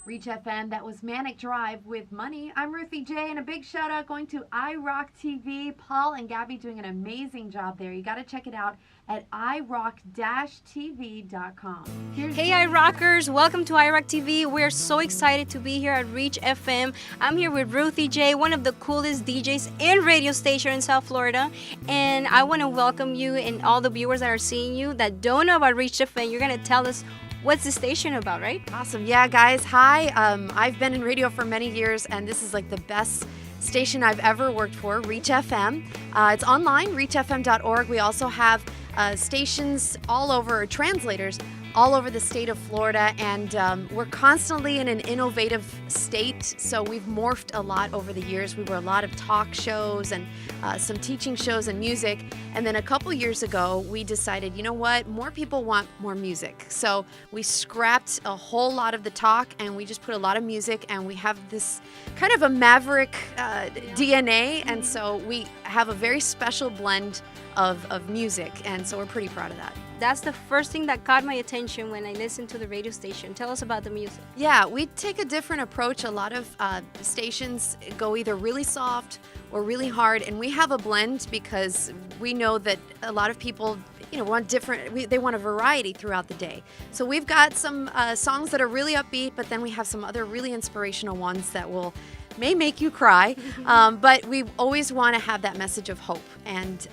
Reach FM. That was Manic Drive with Money. I'm Ruthie J, and a big shout out going to iRockTV. Paul and Gabby doing an amazing job there. You got to check it out at irock-tv.com. Hey iRockers, welcome to iRockTV. We're so excited to be here at Reach FM. I'm here with Ruthie J, one of the coolest DJs and radio station in South Florida. And I want to welcome you and all the viewers that are seeing you that don't know about Reach FM. You're going to tell us what's the station about, right? Awesome. Yeah, guys. Hi. I've been in radio for many years, and this is like the best station I've ever worked for, Reach FM. It's online, reachfm.org. We also have stations all over, translators all over the state of Florida, and we're constantly in an innovative state, so we've morphed a lot over the years. We were a lot of talk shows and some teaching shows and music, and then a couple years ago we decided, you know what, more people want more music, so we scrapped a whole lot of the talk and we just put a lot of music, and we have this kind of a maverick DNA, and so we have a very special blend of music, and so we're pretty proud of that. That's the first thing that caught my attention when I listened to the radio station. Tell us about the music. Yeah, we take a different approach. A lot of stations go either really soft or really hard, and we have a blend because we know that a lot of people, want different. They want a variety throughout the day. So we've got some songs that are really upbeat, but then we have some other really inspirational ones that may make you cry, but we always want to have that message of hope and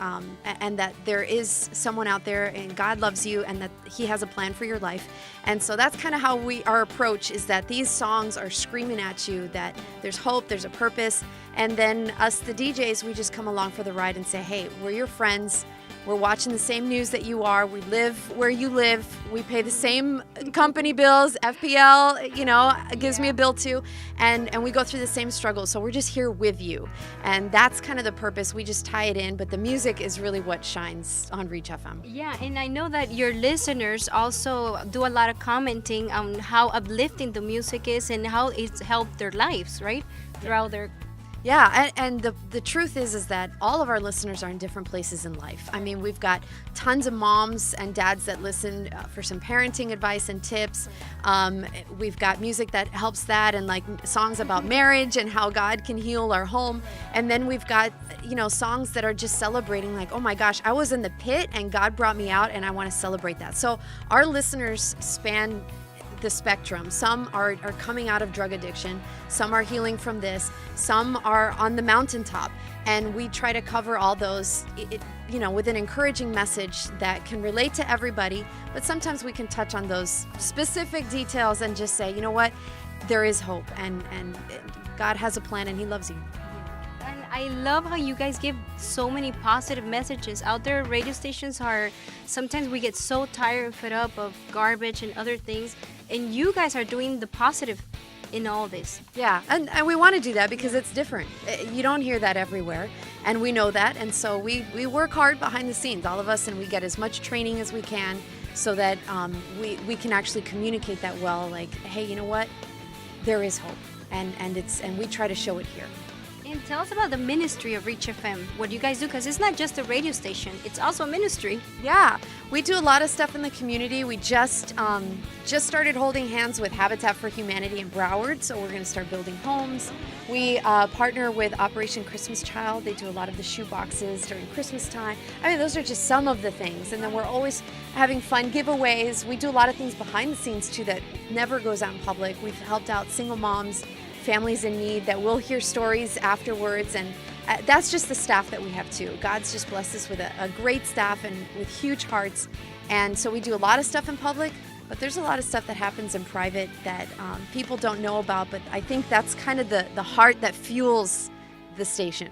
that there is someone out there and God loves you and that He has a plan for your life. And so that's kind of how our approach is, that these songs are screaming at you that there's hope, there's a purpose, and then us, the DJs, we just come along for the ride and say, hey, we're your friends. We're watching the same news that you are. We live where you live. We pay the same company bills. FPL, gives me a bill too. And we go through the same struggles. So we're just here with you. And that's kind of the purpose. We just tie it in. But the music is really what shines on Reach FM. Yeah, and I know that your listeners also do a lot of commenting on how uplifting the music is and how it's helped their lives, right? Throughout their... Yeah, and the truth is that all of our listeners are in different places in life. I mean, we've got tons of moms and dads that listen for some parenting advice and tips. We've got music that helps that, and like songs about marriage and how God can heal our home. And then we've got, songs that are just celebrating, like, oh my gosh, I was in the pit and God brought me out, and I want to celebrate that. So our listeners span the spectrum. Some are coming out of drug addiction, some are healing from this, some are on the mountaintop, and we try to cover all those with an encouraging message that can relate to everybody, but sometimes we can touch on those specific details and just say, you know what, there is hope, and God has a plan and He loves you. And I love how you guys give so many positive messages. Out there, radio stations sometimes we get so tired and fed up of garbage and other things, and you guys are doing the positive in all this. Yeah, and we want to do that because it's different. You don't hear that everywhere, and we know that, and so we work hard behind the scenes, all of us, and we get as much training as we can so that we can actually communicate that well, like, hey, you know what, there is hope, and we try to show it here. And tell us about the ministry of Reach FM. What do you guys do? Because it's not just a radio station; it's also a ministry. Yeah, we do a lot of stuff in the community. We just started holding hands with Habitat for Humanity in Broward, so we're going to start building homes. We partner with Operation Christmas Child. They do a lot of the shoe boxes during Christmas time. I mean, those are just some of the things. And then we're always having fun giveaways. We do a lot of things behind the scenes too that never goes out in public. We've helped out single moms, families in need, that we'll hear stories afterwards, and that's just the staff that we have too. God's just blessed us with a great staff and with huge hearts, and so we do a lot of stuff in public, but there's a lot of stuff that happens in private that people don't know about, but I think that's kind of the heart that fuels the station.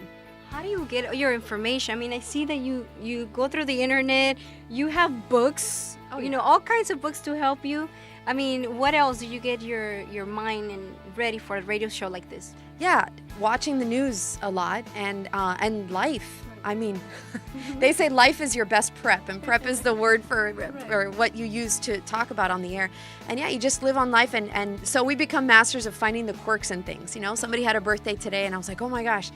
How do you get your information? I mean, I see that you go through the internet, you have books, all kinds of books to help you. I mean, what else do you get your mind and ready for a radio show like this? Yeah, watching the news a lot and life. I mean, they say life is your best prep, and prep is the word for what you use to talk about on the air. And yeah, you just live on life, and so we become masters of finding the quirks in things. Somebody had a birthday today, and I was like, oh my gosh,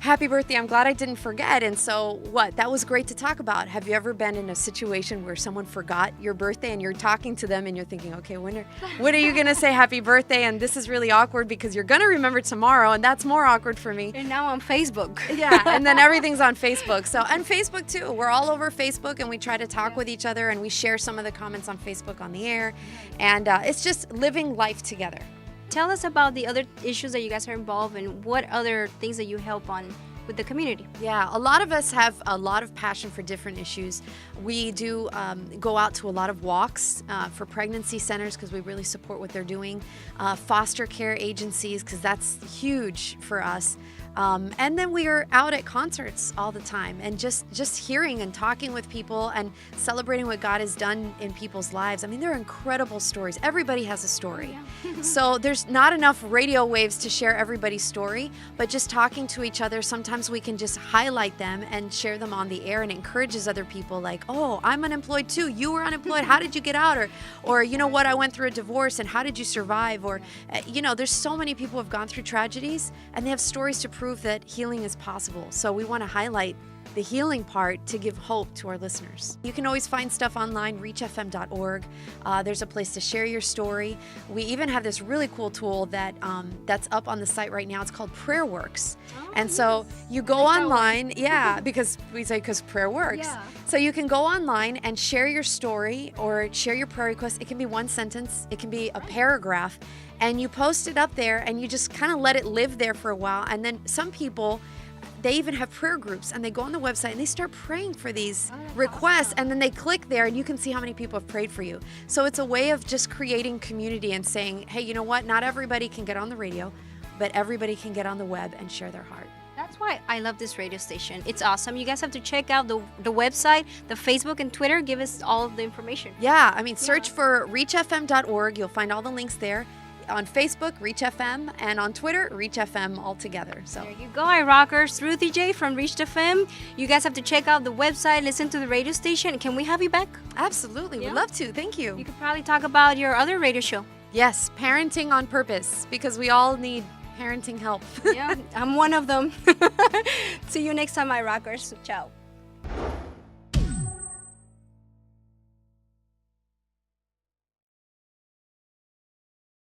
happy birthday, I'm glad I didn't forget. And so what? That was great to talk about. Have you ever been in a situation where someone forgot your birthday and you're talking to them and you're thinking, okay, when are you going to say happy birthday? And this is really awkward because you're going to remember tomorrow, and that's more awkward for me. And now on Facebook. Yeah, and then everything's on Facebook. So, and Facebook too. We're all over Facebook, and we try to talk with each other, and we share some of the comments on Facebook on the air. And it's just living life together. Tell us about the other issues that you guys are involved in. What other things that you help on with the community? Yeah, a lot of us have a lot of passion for different issues. We do go out to a lot of walks for pregnancy centers because we really support what they're doing, foster care agencies because that's huge for us. And then we are out at concerts all the time and just hearing and talking with people and celebrating what God has done in people's lives. I mean, there are incredible stories. Everybody has a story. So there's not enough radio waves to share everybody's story, but just talking to each other, sometimes we can just highlight them and share them on the air, and encourages other people like, oh, I'm unemployed too. You were unemployed. How did you get out? Or you know what, I went through a divorce, and how did you survive? Or, there's so many people who have gone through tragedies and they have stories to prove that healing is possible. So we want to highlight the healing part to give hope to our listeners. You can always find stuff online, reachfm.org. There's a place to share your story. We even have this really cool tool that's up on the site right now. It's called Prayer Works. And so you go online, because prayer works. Yeah. So you can go online and share your story or share your prayer request. It can be one sentence, it can be a paragraph, and you post it up there and you just kind of let it live there for a while. And then some people, they even have prayer groups, and they go on the website and they start praying for these requests, and then they click there and you can see how many people have prayed for you. So it's a way of just creating community and saying, hey, you know what? Not everybody can get on the radio, but everybody can get on the web and share their heart. That's why I love this radio station. It's awesome. You guys have to check out the website, the Facebook and Twitter. Give us all of the information. Yeah, I mean, search for reachfm.org. You'll find all the links there. On Facebook, ReachFM, and on Twitter, ReachFM all together. So there you go, iRockers. Ruthie J from ReachFM. You guys have to check out the website, listen to the radio station. Can we have you back? Absolutely, Yeah. We'd love to. Thank you. You could probably talk about your other radio show. Yes, parenting on purpose, because we all need parenting help. Yeah, I'm one of them. See you next time, iRockers. Ciao.